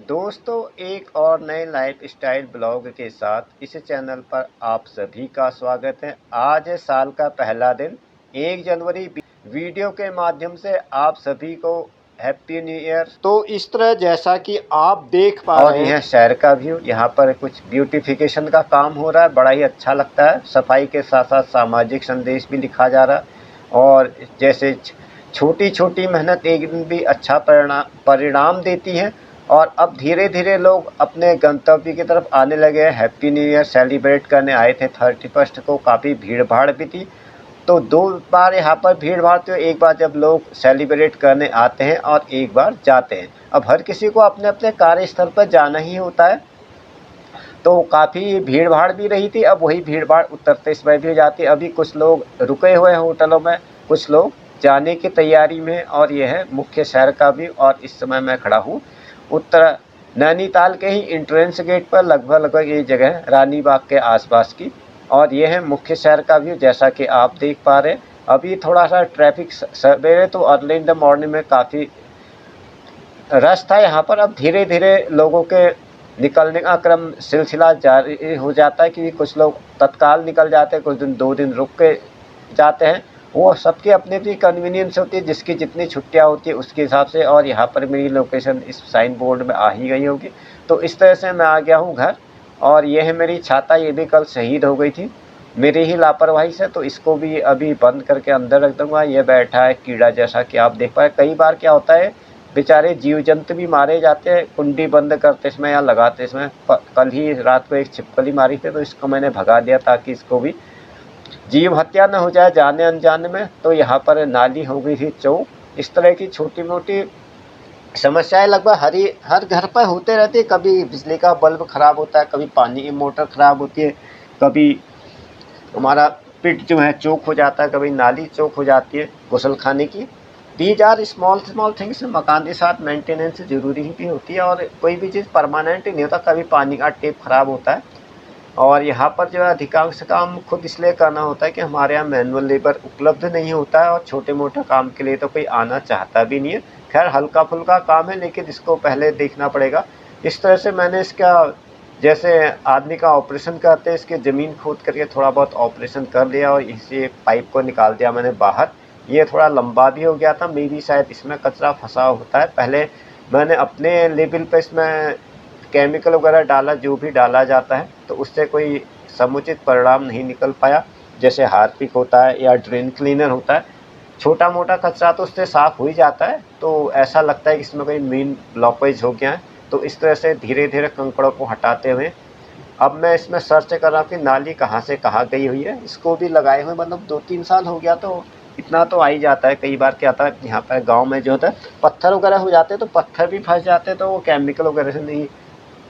दोस्तों, एक और नए लाइफस्टाइल ब्लॉग के साथ इस चैनल पर आप सभी का स्वागत है। आज है साल का पहला दिन 1 जनवरी। वीडियो के माध्यम से आप सभी को हैप्पी न्यू ईयर। तो इस तरह जैसा कि आप देख पा रहे हैं, और यह शहर का व्यू, यहाँ पर कुछ ब्यूटिफिकेशन का काम हो रहा है। बड़ा ही अच्छा लगता है। सफाई के साथ साथ सामाजिक संदेश भी लिखा जा रहा है। और जैसे छोटी छोटी मेहनत एक दिन भी अच्छा परिणाम देती है। और अब धीरे धीरे लोग अपने गंतव्य की तरफ आने लगे हैं। हैप्पी न्यू ईयर सेलिब्रेट करने आए थे 31 को। काफ़ी भीड़ भाड़ भी थी। तो 2 बार यहाँ पर भीड़ भाड़ थी। एक बार जब लोग सेलिब्रेट करने आते हैं और एक बार जाते हैं। अब हर किसी को अपने अपने कार्यस्थल पर जाना ही होता है, तो काफ़ी भीड़ भाड़ भी रही थी। अब वही भीड़ भाड़ उत्तरते समय भी हो जाती है। अभी कुछ लोग रुके हुए हैं होटलों में, कुछ लोग जाने की तैयारी में। और यह है मुख्य शहर का भी। और इस समय मैं खड़ा हूँ उत्तर नैनीताल के ही एंट्रेंस गेट पर। लगभग ये जगह रानी बाग के आसपास की। और यह है मुख्य शहर का व्यू, जैसा कि आप देख पा रहे हैं। अभी थोड़ा सा ट्रैफिक सवेरे तो अर्ली इन द मॉर्निंग में काफ़ी रश था यहाँ पर। अब धीरे धीरे लोगों के निकलने का क्रम सिलसिला जारी हो जाता है, क्योंकि कुछ लोग तत्काल निकल जाते हैं, कुछ दिन 2 दिन रुक के जाते हैं। वो सबकी अपनी अपनी कन्वीनियंस होती है, जिसकी जितनी छुट्टियाँ होती है उसके हिसाब से। और यहाँ पर मेरी लोकेशन इस साइन बोर्ड में आ ही गई होगी। तो इस तरह से मैं आ गया हूँ घर। और यह है मेरी छाता, ये भी कल शहीद हो गई थी मेरी ही लापरवाही से। तो इसको भी अभी बंद करके अंदर रख दूंगा। ये बैठा है कीड़ा, जैसा कि आप देख पाए। कई बार क्या होता है, बेचारे जीव जंतु भी मारे जाते हैं कुंडी बंद करते समय या लगाते समय। कल ही रात को एक छिपकली मारी थी, तो इसको मैंने भगा दिया ताकि इसको भी जीव हत्या न हो जाए जाने अनजाने में। तो यहाँ पर नाली हो गई थी चौक। इस तरह की छोटी मोटी समस्याएं लगभग हर घर पर होते रहती है। कभी बिजली का बल्ब खराब होता है, कभी पानी की मोटर खराब होती है, कभी हमारा पिट जो है चौक हो जाता है, कभी नाली चौक हो जाती है गुसल खाने की। These are small things. मकान के साथ मेंटेनेंस ज़रूरी भी होती है। और कोई भी चीज़ परमानेंट नहीं होता। कभी पानी का टेप खराब होता है। और यहाँ पर जो है अधिकांश काम खुद इसलिए करना होता है कि हमारे यहाँ मैनुअल लेबर उपलब्ध नहीं होता है। और छोटे मोटे काम के लिए तो कोई आना चाहता भी नहीं है। खैर हल्का फुल्का काम है, लेकिन इसको पहले देखना पड़ेगा। इस तरह से मैंने इसका, जैसे आदमी का ऑपरेशन करते हैं, इसके ज़मीन खोद करके थोड़ा बहुत ऑपरेशन कर लिया। और इसी पाइप को निकाल दिया मैंने बाहर। ये थोड़ा लंबा भी हो गया था, मे भी शायद इसमें कचरा फंसा होता है। पहले मैंने अपने लेवल पे इसमें केमिकल वगैरह डाला, जो भी डाला जाता है, तो उससे कोई समुचित परिणाम नहीं निकल पाया। जैसे हार्पिक होता है या ड्रेन क्लीनर होता है, छोटा मोटा कचरा तो उससे साफ़ हो ही जाता है। तो ऐसा लगता है कि इसमें कोई मेन ब्लॉकेज हो गया है। तो इस तरह से धीरे धीरे कंकड़ों को हटाते हुए अब मैं इसमें सर्च कर रहा हूँ कि नाली कहाँ से कहाँ गई हुई है। इसको भी लगाए हुए मतलब 2-3 साल हो गया, तो इतना तो आ ही जाता है। कई बार क्या आता है, यहाँ पर गांव में जो होता है पत्थर वगैरह हो जाते हैं, तो पत्थर भी फंस जाते हैं, तो वो केमिकल वगैरह से नहीं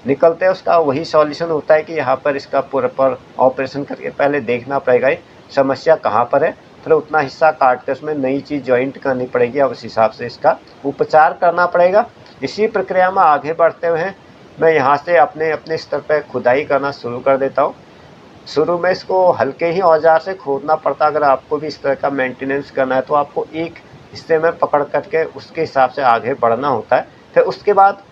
निकलते हैं। उसका वही सॉल्यूशन होता है कि यहाँ पर इसका प्रॉपर ऑपरेशन करके पहले देखना पड़ेगा ये समस्या कहाँ पर है। फिर उतना हिस्सा काट कर उसमें नई चीज़ जॉइंट करनी पड़ेगी। और उस हिसाब से इसका उपचार करना पड़ेगा। इसी प्रक्रिया में आगे बढ़ते हुए मैं यहाँ से अपने अपने स्तर पर खुदाई करना शुरू कर देता हूँ। शुरू में इसको हल्के ही औजार से खोदना पड़ता है। अगर आपको भी इस तरह का मेंटेनेंस करना है, तो आपको एक हिस्से में पकड़ करके उसके हिसाब से आगे बढ़ना होता है। फिर उसके बाद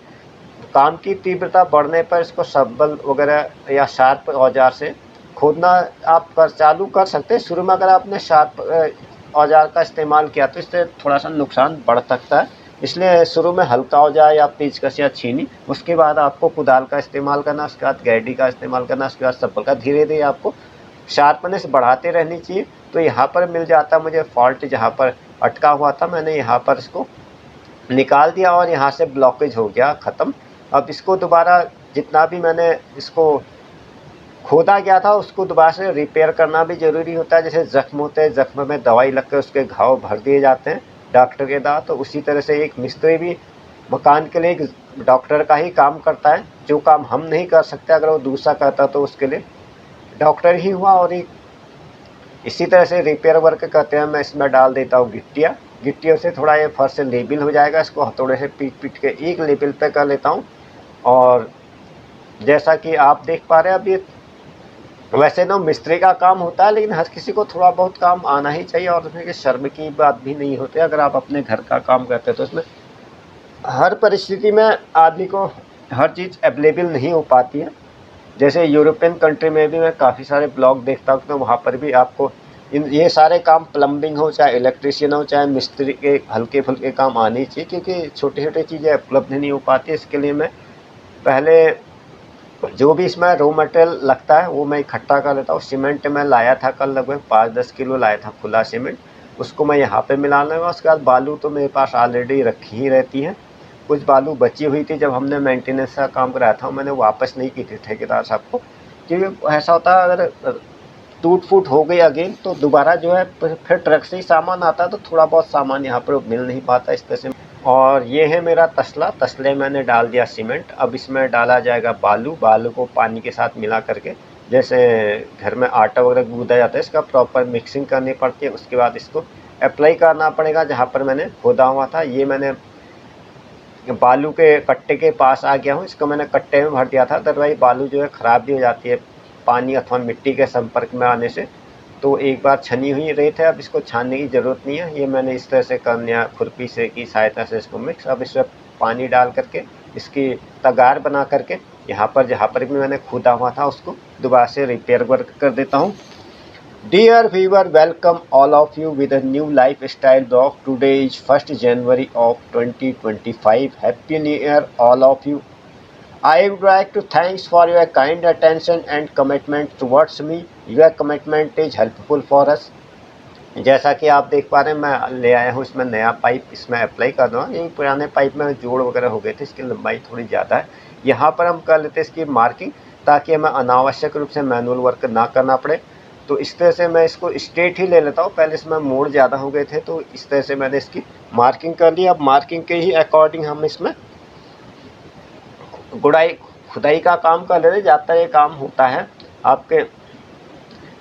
काम की तीव्रता बढ़ने पर इसको शब्बल वगैरह या शार्प औजार से खोदना आप चालू कर सकते हैं। शुरू में अगर आपने शार्प औजार का इस्तेमाल किया तो इससे थोड़ा सा नुकसान बढ़ सकता है। इसलिए शुरू में हल्का औजार या पेचकस या छीनी, उसके बाद आपको कुदाल का इस्तेमाल करना, उसके बाद गैडी का इस्तेमाल करना, उसके बाद शब्बल का। धीरे धीरे आपको शार्पनेस बढ़ाते रहनी चाहिए। तो यहाँ पर मिल जाता मुझे फॉल्ट, जहाँ पर अटका हुआ था मैंने यहाँ पर इसको निकाल दिया और यहाँ से ब्लॉकेज हो गया ख़त्म। अब इसको दोबारा जितना भी मैंने इसको खोदा गया था उसको दोबारा से रिपेयर करना भी ज़रूरी होता है। जैसे ज़ख्म होते हैं, ज़ख्म में दवाई लग कर उसके घाव भर दिए जाते हैं डॉक्टर के द्वारा। तो उसी तरह से एक मिस्त्री भी मकान के लिए एक डॉक्टर का ही काम करता है। जो काम हम नहीं कर सकते, अगर वो दूसरा करता तो उसके लिए डॉक्टर ही हुआ। और एक इसी तरह से रिपेयर वर्क करते हैं। मैं इसमें डाल देता हूँ गिट्टियों से थोड़ा ये फर्श लेवल हो जाएगा। इसको हथौड़े से पीट के एक लेवल पे कर लेता हूँ। और जैसा कि आप देख पा रहे हैं, अब ये वैसे तो मिस्त्री का काम होता है, लेकिन हर किसी को थोड़ा बहुत काम आना ही चाहिए। और उसमें शर्म की बात भी नहीं होती। अगर आप अपने घर का काम करते हैं तो उसमें हर परिस्थिति में आदमी को हर चीज़ अवेलेबल नहीं हो पाती है। जैसे यूरोपियन कंट्री में भी मैं काफ़ी सारे ब्लॉग देखता हूँ, तो वहाँ पर भी आपको ये सारे काम प्लम्बिंग हो, चाहे इलेक्ट्रिशियन हो, चाहे मिस्त्री के हल्के फुल्के काम आने चाहिए, क्योंकि छोटी छोटी चीज़ें उपलब्ध नहीं हो पाती। इसके लिए मैं पहले जो भी इसमें रॉ मटेरियल लगता है वो मैं इकट्ठा कर लेता हूँ। सीमेंट मैं लाया था कल, लगभग 5-10 किलो लाया था खुला सीमेंट, उसको मैं यहाँ पे मिला लूँगा। उसके बाद बालू तो मेरे पास ऑलरेडी रखी ही रहती है। कुछ बालू बची हुई थी, जब हमने मेंटेनेंस का काम कराया था मैंने वापस नहीं की थी ठेकेदार साहब को, क्योंकि ऐसा होता है अगर टूट फूट हो गई अगेन तो दोबारा जो है फिर ट्रक से ही सामान आता है, तो थोड़ा बहुत सामान यहाँ पर मिल नहीं पाता इस तरह से। और ये है मेरा तसला, तसले मैंने डाल दिया सीमेंट। अब इसमें डाला जाएगा बालू। बालू को पानी के साथ मिला करके, जैसे घर में आटा वगैरह गूंदा जाता है, इसका प्रॉपर मिक्सिंग करनी पड़ती है। उसके बाद इसको अप्लाई करना पड़ेगा जहाँ पर मैंने खोदा हुआ था। ये मैंने बालू के कट्टे के पास आ गया हूँ, इसको मैंने कट्टे में भर दिया था, अदरवाइज बालू जो है ख़राब भी हो जाती है पानी अथवा मिट्टी के संपर्क में आने से। तो एक बार छनी हुई रही थे, अब इसको छानने की ज़रूरत नहीं है। ये मैंने इस तरह से कर लिया खुरपी से की सहायता से इसको मिक्स। अब इसमें पानी डाल करके इसकी तगार बना करके यहाँ पर जहाँ पर भी मैंने खोदा हुआ था उसको दोबारा से रिपेयर वर्क कर देता हूँ। Dear viewer, welcome all of you with a new lifestyle blog. Today is 1st January of 2025. Happy New Year all of you. I would like to thanks for your kind attention and commitment towards me. Your commitment is helpful for us. जैसा कि आप देख पा रहे हैं मैं ले आया हूँ इसमें नया पाइप, इसमें अप्लाई कर दूँगा। यही पुराने पाइप में जोड़ वगैरह हो गए थे, इसकी लंबाई थोड़ी ज़्यादा है। यहाँ पर हम कर लेते हैं इसकी मार्किंग, ताकि हमें अनावश्यक रूप से मैनुअल वर्क ना करना पड़े। तो इस तरह से मैं इसको स्ट्रेट ही ले लेता हूँ। पहले इसमें मोड़ ज़्यादा हो गए थे, तो इस तरह से मैंने इसकी मार्किंग कर ली। अब मार्किंग के ही अकॉर्डिंग हम इसमें गुड़ाई खुदाई का काम कर लेते। ज़्यादातर ये काम होता है आपके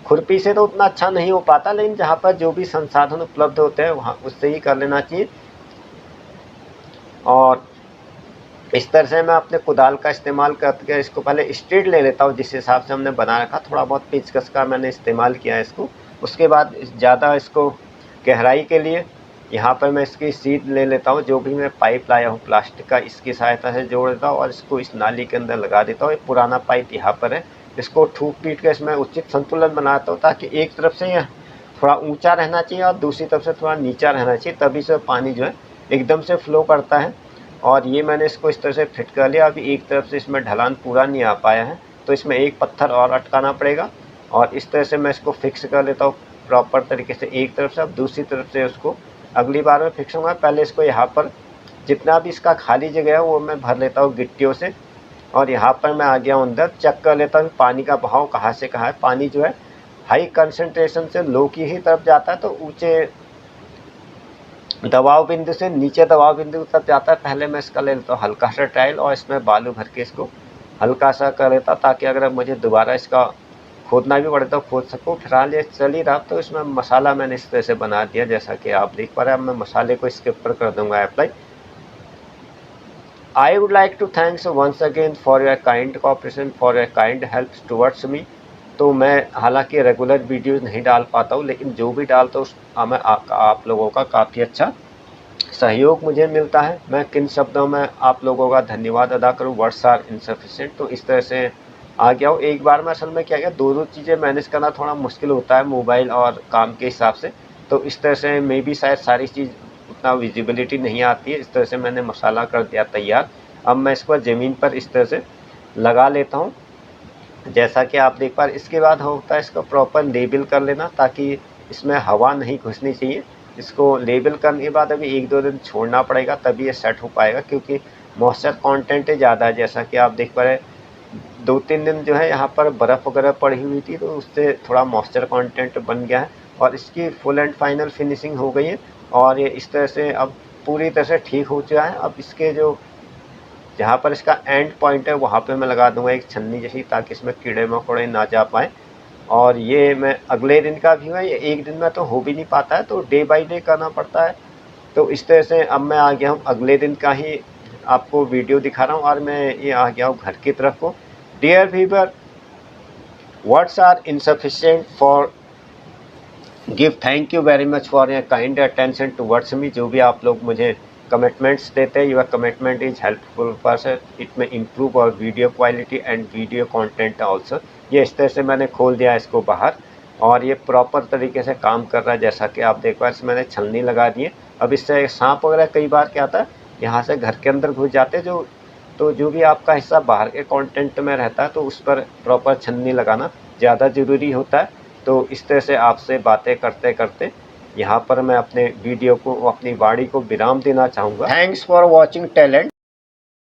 खुरपी से, तो उतना अच्छा नहीं हो पाता, लेकिन जहाँ पर जो भी संसाधन उपलब्ध होते हैं वहाँ उससे ही कर लेना चाहिए। और इस तरह से मैं अपने कुदाल का इस्तेमाल करके इसको पहले स्ट्रेट ले लेता हूँ, जिस हिसाब से हमने बना रखा। थोड़ा बहुत पेचकस का मैंने इस्तेमाल किया है इसको। उसके बाद ज़्यादा इसको गहराई के लिए यहाँ पर मैं इसकी सीध ले लेता हूँ। जो भी मैं पाइप लाया हूँ प्लास्टिक का, इसकी सहायता से जोड़ देता हूँ और इसको इस नाली के अंदर लगा देता हूँ। एक पुराना पाइप यहाँ पर है, इसको ठूक पीट कर इसमें उचित संतुलन बनाता हूँ, ताकि एक तरफ से यह थोड़ा ऊंचा रहना चाहिए और दूसरी तरफ से थोड़ा नीचा रहना चाहिए, तभी से पानी जो है एकदम से फ्लो करता है। और ये मैंने इसको इस तरह से फिट कर लिया। अभी एक तरफ से इसमें ढलान पूरा नहीं आ पाया है, तो इसमें एक पत्थर और अटकाना पड़ेगा। और इस तरह से मैं इसको फिक्स कर लेता हूँ प्रॉपर तरीके से एक तरफ से। अब दूसरी तरफ से उसको अगली बार में फिक्स होगा। पहले इसको यहाँ पर जितना भी इसका खाली जगह है वो मैं भर लेता हूँ गिट्टियों से। और यहाँ पर मैं आ गया हूँ अंदर, चेक कर लेता हूँ पानी का बहाव कहाँ से कहाँ है। पानी जो है हाई कंसंट्रेशन से लो की ही तरफ जाता है, तो ऊँचे दबाव बिंदु से नीचे दबाव बिंदु तक जाता है। पहले मैं इसका ले लेता हूँ हल्का सा ट्रायल, और इसमें बालू भर के इसको हल्का सा कर लेता, ताकि अगर मुझे दोबारा इसका खोदना भी पड़े तो खोद सकूँ। फिलहाल ये चल ही रहा, तो इसमें मसाला मैंने इस तरह से बना दिया जैसा कि आप देख पा रहे हैं। अब मैं मसाले को इसके ऊपर कर दूंगा apply. I would like to thanks once again for your kind cooperation, for your kind help towards me. तो मैं हालांकि रेगुलर वीडियोज़ नहीं डाल पाता हूँ, लेकिन जो भी डालता हूँ मैं आप लोगों का काफ़ी अच्छा सहयोग मुझे मिलता है। मैं किन शब्दों में आप लोगों का धन्यवाद अदा करूं, वर्ड्स आर इनसफिशिएंट। तो इस तरह से आ गया हूँ। एक बार में असल में क्या गया, दो चीज़ें मैनेज करना थोड़ा मुश्किल होता है मोबाइल और काम के हिसाब से। तो इस तरह से मे भी शायद सारी चीज़ उतना विजिबिलिटी नहीं आती है। इस तरह से मैंने मसाला कर दिया तैयार। अब मैं इसको ज़मीन पर इस तरह से लगा लेता हूँ, जैसा कि आप देख पा रहे। इसके बाद होता है इसको प्रॉपर लेबल कर लेना, ताकि इसमें हवा नहीं घुसनी चाहिए। इसको लेबल करने के बाद अभी 1-2 दिन छोड़ना पड़ेगा, तभी ये सेट हो पाएगा, क्योंकि मॉइस्चर कंटेंट ज़्यादा है। जैसा कि आप देख पा रहे 2-3 दिन जो है यहाँ पर बर्फ़ वगैरह पड़ी हुई थी, तो उससे थोड़ा मॉइस्चर कंटेंट बन गया है और इसकी फुल एंड फाइनल फिनिशिंग हो गई है। और ये इस तरह से अब पूरी तरह से ठीक हो चुका है। अब इसके जो जहाँ पर इसका एंड पॉइंट है वहाँ पे मैं लगा दूंगा एक छन्नी जैसी, ताकि इसमें कीड़े मकोड़े ना जा पाएँ। और ये मैं अगले दिन का भी है, ये एक दिन में तो हो भी नहीं पाता है, तो डे बाय डे करना पड़ता है। तो इस तरह से अब मैं आ गया हूँ अगले दिन का ही आपको वीडियो दिखा रहा हूँ, और मैं ये आ गया हूँ घर की तरफ को। Dear viewer, words are insufficient for give thank you very much for your kind attention towards me. जो भी आप लोग मुझे कमिटमेंट्स देते हैं। Your commitment is helpful for it में इम्प्रूव और video quality and video content also. ये इस तरह से मैंने खोल दिया इसको बाहर और ये प्रॉपर तरीके से काम कर रहा है। जैसा कि आप देख पा रहे, मैंने छलनी लगा दी है। अब इससे सांप वगैरह कई बार क्या आता है, यहाँ से घर के अंदर घुस जाते जो, तो जो भी आपका हिस्सा बाहर के कंटेंट में रहता है तो उस पर प्रॉपर छन्नी लगाना ज़्यादा ज़रूरी होता है। तो इस तरह से आपसे बातें करते करते यहाँ पर मैं अपने वीडियो को, अपनी वाणी को विराम देना चाहूँगा। Thanks for watching talent.